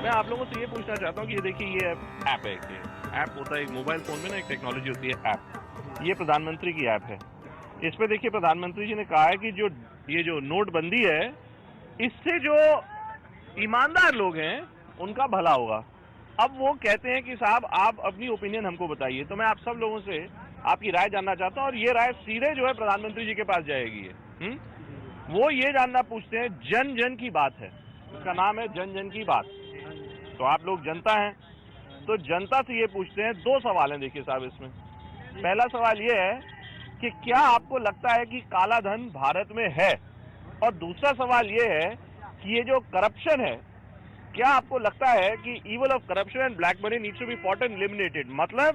मैं आप लोगों से ये पूछना चाहता हूँ कि ये देखिए ये ऐप है, ऐप होता है एक मोबाइल फोन में ना, एक टेक्नोलॉजी होती है ऐप। ये प्रधानमंत्री की ऐप है। इस पे देखिए प्रधानमंत्री जी ने कहा है कि ये जो नोटबंदी है, इससे जो ईमानदार लोग हैं उनका भला होगा। अब वो कहते हैं कि साहब आप अपनी ओपिनियन हमको बताइए। तो मैं आप सब लोगों से आपकी राय जानना चाहता हूं, और ये राय सीधे जो है प्रधानमंत्री जी के पास जाएगी। वो ये जानना पूछते हैं, जन जन की बात है, उसका नाम है जन जन की बात। तो आप लोग जनता हैं, तो जनता से ये पूछते हैं, दो सवाल हैं देखिए साहब इसमें। पहला सवाल ये है कि क्या आपको लगता है कि काला धन भारत में है, और दूसरा सवाल ये है कि ये जो करप्शन है, क्या आपको लगता है कि evil of corruption and black money needs to be fought and eliminated, मतलब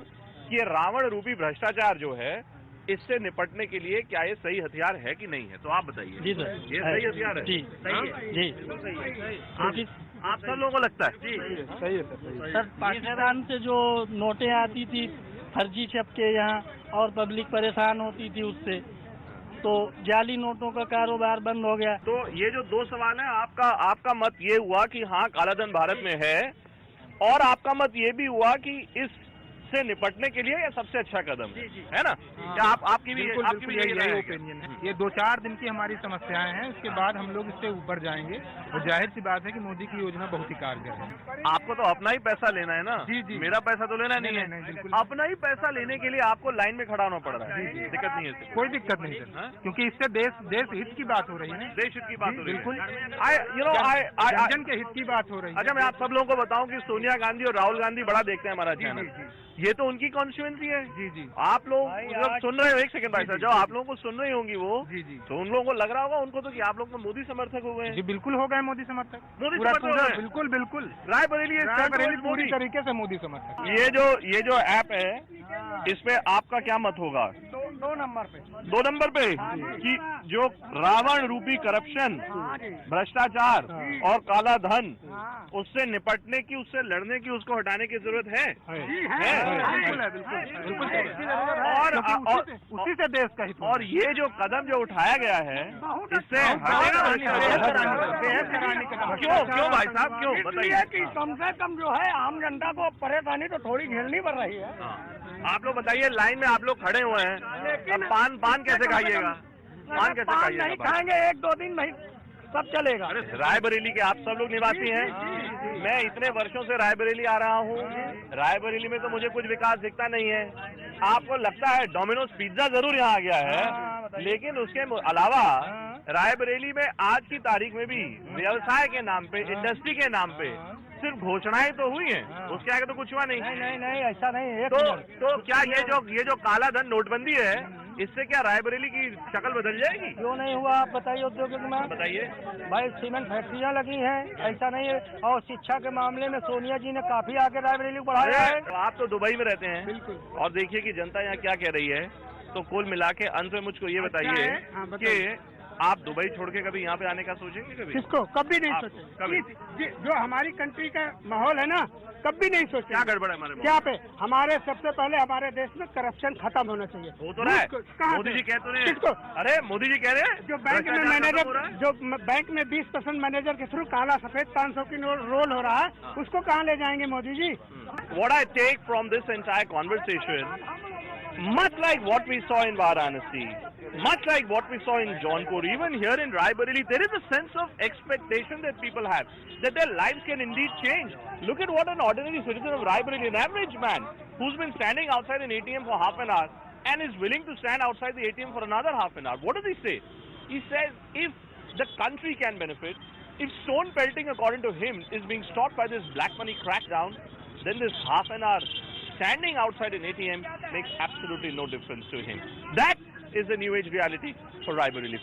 कि ये रावण रूपी भ्रष्टाचार जो है, इससे निपटने के लिए क्या ये सही हथियार है कि नहीं है? तो आप बताइए। जी सर, ये सही हथियार है? जी जी। आप सब लोगों को लगता है? जी सही है सर। पाकिस्तान से जो नोटें आती थी फर्जी छप के यहाँ, और पब्लिक परेशान होती थी उससे, तो जाली नोटों का कारोबार बंद हो गया। तो ये जो दो सवाल है, आपका मत ये हुआ कि हाँ कालाधन भारत में है, और आपका मत ये भी हुआ कि इससे निपटने के लिए ये सबसे अच्छा कदम है ना? क्या आपकी भी यही ओपिनियन है। ये 2-4 दिन की हमारी समस्याएं हैं, उसके बाद हम लोग इससे ऊपर जाएंगे, और जाहिर सी बात है कि मोदी की योजना बहुत ही कारगर है। आपको तो अपना ही पैसा लेना है ना? जी। मेरा पैसा तो लेना नहीं है। बिल्कुल। अपना ही पैसा लेने के लिए आपको लाइन में खड़ा होना पड़ रहा है। दिक्कत नहीं है इससे? कोई दिक्कत नहीं सर, क्योंकि इससे देश हित की बात हो रही है। देश हित की बात हो रही है, बिल्कुल। जन के हित की बात हो रही है। अच्छा, मैं आप सब लोगों को बताऊं कि सोनिया गांधी और राहुल गांधी बड़ा देखते हैं हमारा चैनल। ये तो उनकी कॉन्स्टिट्यूएंसी है। जी। आप लोग जब सुन रहे हो, एक सेकंड भाई साहब, जब आप लोगों को सुन रही होंगी वो, जी। तो उन लोगों को लग रहा होगा उनको तो कि आप लोग तो मोदी समर्थक हो गए हैं। जी बिल्कुल हो गए मोदी समर्थक। बिल्कुल। रायबरेली पूरी तरीके से मोदी समर्थक। ये जो ऐप है, इसमें आपका क्या मत होगा? 2 नंबर पे। 2 नंबर पे कि जो रावण रूपी करप्शन, भ्रष्टाचार और काला धन, उससे निपटने की, उससे लड़ने की, उसको हटाने की जरूरत है। और उसी से देश का हित। और ये जो कदम जो उठाया गया है, इससे क्यों भाई साहब, क्यों बताइए? कि कम से कम जो है आम जनता को परेशानी तो थोड़ी झेलनी पड़ रही है। आप लोग बताइए, लाइन में आप लोग खड़े हुए हैं, अब पान कैसे खाइएगा? पान कैसे खाइएगा? नहीं खाएंगे, 1-2 दिन नहीं, सब चलेगा। अरे रायबरेली के आप सब लोग निवासी हैं, मैं इतने वर्षों से रायबरेली आ रहा हूँ। रायबरेली में तो मुझे कुछ विकास दिखता नहीं है। आपको लगता है डोमिनोज पिज्जा जरूर यहाँ आ गया है, लेकिन उसके अलावा रायबरेली में आज की तारीख में भी व्यवसाय के नाम पे, इंडस्ट्री के नाम पे सिर्फ घोषणाएं तो हुई हैं, उसके आगे तो कुछ हुआ नहीं। नहीं ऐसा नहीं है। तो क्या ये जो काला धन नोटबंदी है, इससे क्या रायबरेली की शक्ल बदल जाएगी? क्यों नहीं हुआ आप बताइए औद्योगिक में। बताइए भाई, सीमेंट फैक्ट्रियां लगी हैं, ऐसा नहीं है। और शिक्षा के मामले में सोनिया जी ने काफी आगे रायबरेली को बढ़ाया है। तो आप तो दुबई में रहते हैं, बिल्कुल, और देखिए कि जनता यहाँ क्या कह रही है। तो कुल मिला के अंत में मुझको ये बताइए कि आप दुबई छोड़ के कभी यहाँ पे आने का सोचेंगे? कभी? किसको? कभी नहीं सोचे। कभी? जो हमारी कंट्री का माहौल है ना, कभी नहीं सोचे। क्या गड़बड़ है हमारे? क्या पे हमारे सबसे पहले हमारे देश में करप्शन खत्म होना चाहिए। हो तो रहा है। मोदी जी कह तो रहे हैं। किसको? अरे मोदी जी कह रहे हैं जो बैंक में मैनेजर, जो बैंक में 20% मैनेजर के थ्रू काला सफेद 500 की रोल हो रहा है, उसको कहाँ ले जाएंगे Modi ji? What I take from this entire conversation, much like what we saw in Varanasi, much like what we saw in Jaunpur, even here in Raebareli, there is a sense of expectation that people have, that their lives can indeed change. Look at what an ordinary citizen of Raebareli, an average man, who's been standing outside an ATM for half an hour and is willing to stand outside the ATM for another half an hour. What does he say? He says, if the country can benefit, if stone pelting, according to him, is being stopped by this black money crackdown, then this half an hour standing outside an ATM makes absolutely no difference to him. That is the new age reality for Raebareli.